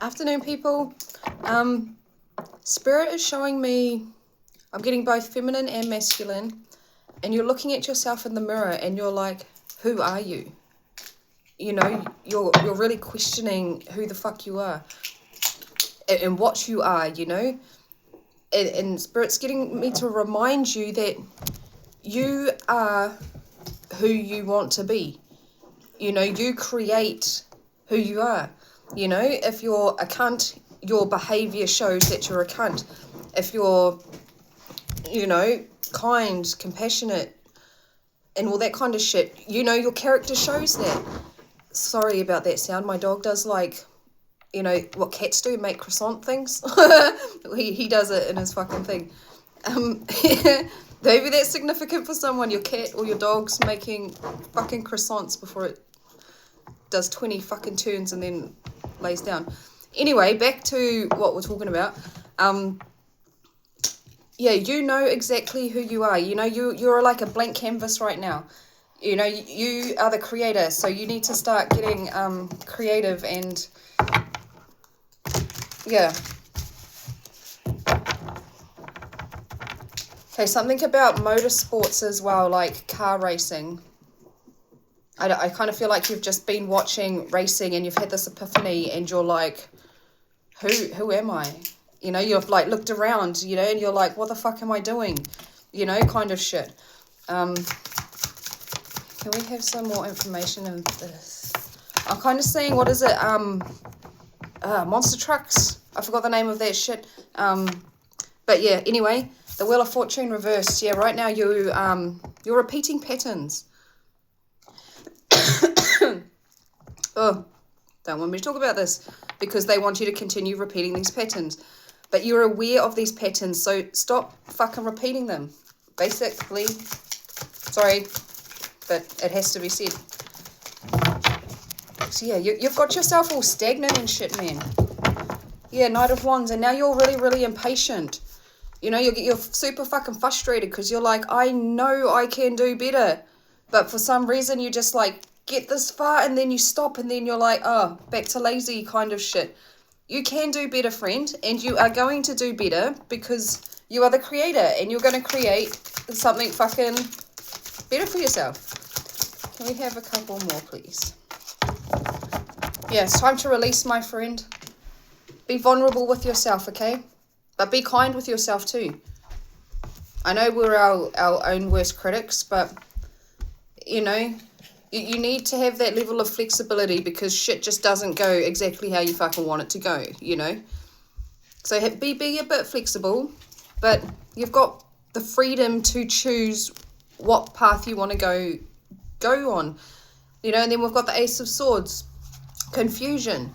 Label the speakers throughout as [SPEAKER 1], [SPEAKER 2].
[SPEAKER 1] Afternoon, people. Spirit is showing me I'm getting both feminine and masculine, and you're looking at yourself in the mirror and you're like, who are you? You know, you're really questioning who the fuck you are and what you are, you know. And Spirit's getting me to remind you that you are who you want to be. You know, you create who you are. You know, if you're a cunt, your behaviour shows that you're a cunt. If you're, you know, kind, compassionate, and all that kind of shit, you know, your character shows that. Sorry about that sound. My dog does, like, you know, what cats do, make croissant things. he does it in his fucking thing. Maybe that's significant for someone, your cat or your dog's making fucking croissants before it does 20 fucking turns and then lays down. Anyway, back to what we're talking about. Yeah, you know exactly who you are. You know, you're like a blank canvas right now. You know, you are the creator, so you need to start getting creative and yeah. Okay, something about motorsports as well, like car racing. I kind of feel like you've just been watching racing and you've had this epiphany and you're like, who am I? You know, you've like looked around, you know, and you're like, what the fuck am I doing? You know, kind of shit. Can we have some more information on this? I'm kind of seeing, what is it? Monster trucks. I forgot the name of that shit. But yeah, anyway, the Wheel of Fortune reversed. Yeah, right now you're repeating patterns. Oh, don't want me to talk about this because they want you to continue repeating these patterns. But you're aware of these patterns, so stop fucking repeating them. Basically, sorry, but it has to be said. So yeah, you've got yourself all stagnant and shit, man. Yeah, Knight of Wands, and now you're really, really impatient. You know, you're super fucking frustrated because you're like, I know I can do better. But for some reason, you just like get this far and then you stop and then you're like, oh, back to lazy kind of shit. You can do better, friend, and you are going to do better because you are the creator and you're going to create something fucking better for yourself. Can we have a couple more, please? Yeah, it's time to release, my friend. Be vulnerable with yourself, okay? But be kind with yourself too. I know we're our own worst critics, but, you know, you need to have that level of flexibility because shit just doesn't go exactly how you fucking want it to go, you know? So be a bit flexible, but you've got the freedom to choose what path you want to go on. You know, and then we've got the Ace of Swords. Confusion.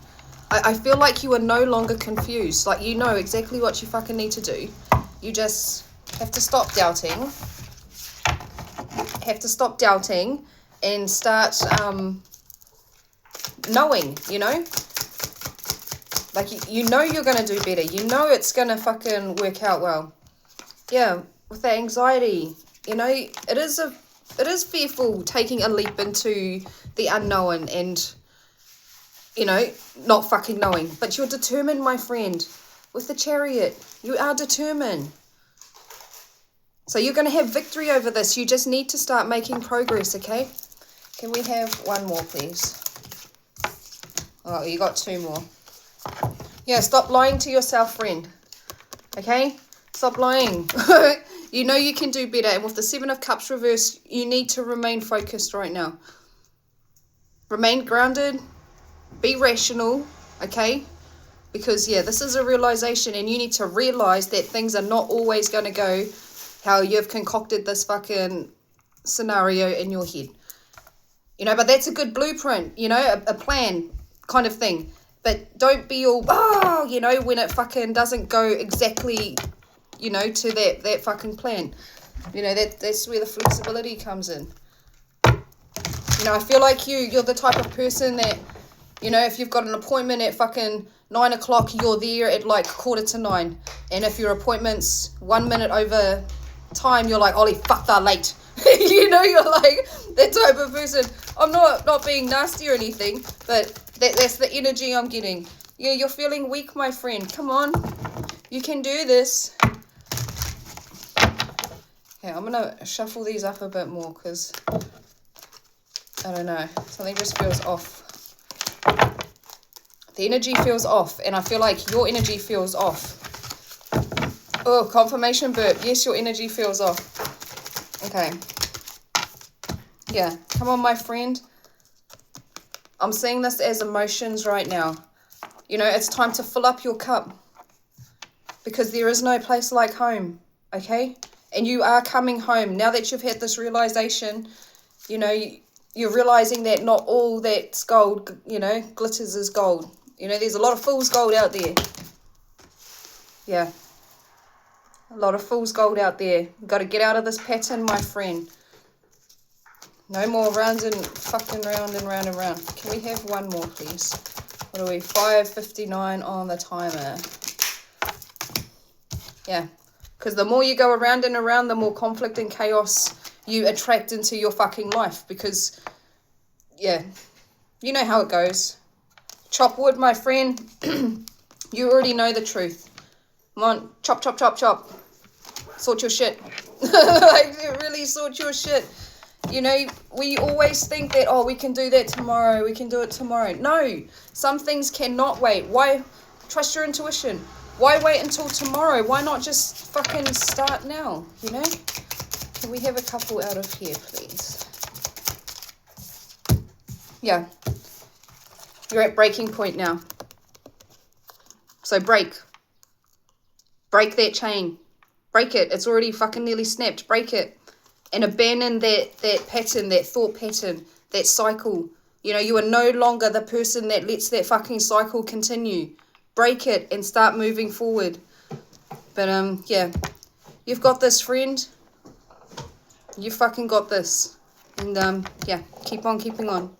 [SPEAKER 1] I feel like you are no longer confused. Like, you know exactly what you fucking need to do. You just have to stop doubting. And start knowing, you know? Like, you know you're going to do better. You know it's going to fucking work out well. Yeah, with the anxiety, you know, it is fearful taking a leap into the unknown and, you know, not fucking knowing. But you're determined, my friend. With the Chariot, you are determined. So you're going to have victory over this. You just need to start making progress, okay? Can we have one more, please? Oh, you got two more. Yeah, stop lying to yourself, friend. Okay? Stop lying. You know you can do better. And with the Seven of Cups reversed, you need to remain focused right now. Remain grounded. Be rational, okay? Because, yeah, this is a realization and you need to realize that things are not always going to go how you've concocted this fucking scenario in your head. You know, but that's a good blueprint, you know, a plan kind of thing. But don't be all, you know, when it fucking doesn't go exactly, you know, to that fucking plan. You know, that's where the flexibility comes in. You know, I feel like you're the type of person that, you know, if you've got an appointment at fucking 9 o'clock, you're there at like 8:45. And if your appointment's 1 minute over time, you're like, holy fuck, they're late. You know, you're like that type of person. I'm not being nasty or anything, but that's the energy I'm getting. Yeah, you're feeling weak, my friend. Come on. You can do this. Okay, I'm going to shuffle these up a bit more because, I don't know, something just feels off. The energy feels off, and I feel like your energy feels off. Oh, confirmation burp. Yes, your energy feels off. Okay. Yeah, come on, my friend. I'm seeing this as emotions right now. You know, it's time to fill up your cup because there is no place like home, okay? And you are coming home. Now that you've had this realization, you know, you're realizing that not all that's gold, you know, glitters is gold. You know, there's a lot of fool's gold out there. Yeah. A lot of fool's gold out there. You've got to get out of this pattern, my friend. No more round and fucking round and round and round. Can we have one more, please? What are we? 5:59 on the timer. Yeah. Because the more you go around and around, the more conflict and chaos you attract into your fucking life. Because, yeah, you know how it goes. Chop wood, my friend. You already know the truth. Come on. Chop, chop, chop, chop. Sort your shit. Like, really sort your shit. You know, we always think that, oh, we can do that tomorrow. We can do it tomorrow. No, some things cannot wait. Why? Trust your intuition. Why wait until tomorrow? Why not just fucking start now, you know? Can we have a couple out of here, please? Yeah. You're at breaking point now. So break. Break that chain. Break it. It's already fucking nearly snapped. Break it. And abandon that pattern, that thought pattern, that cycle. You know, you are no longer the person that lets that fucking cycle continue. Break it and start moving forward. But, yeah. You've got this, friend. You fucking got this. And, yeah, keep on keeping on.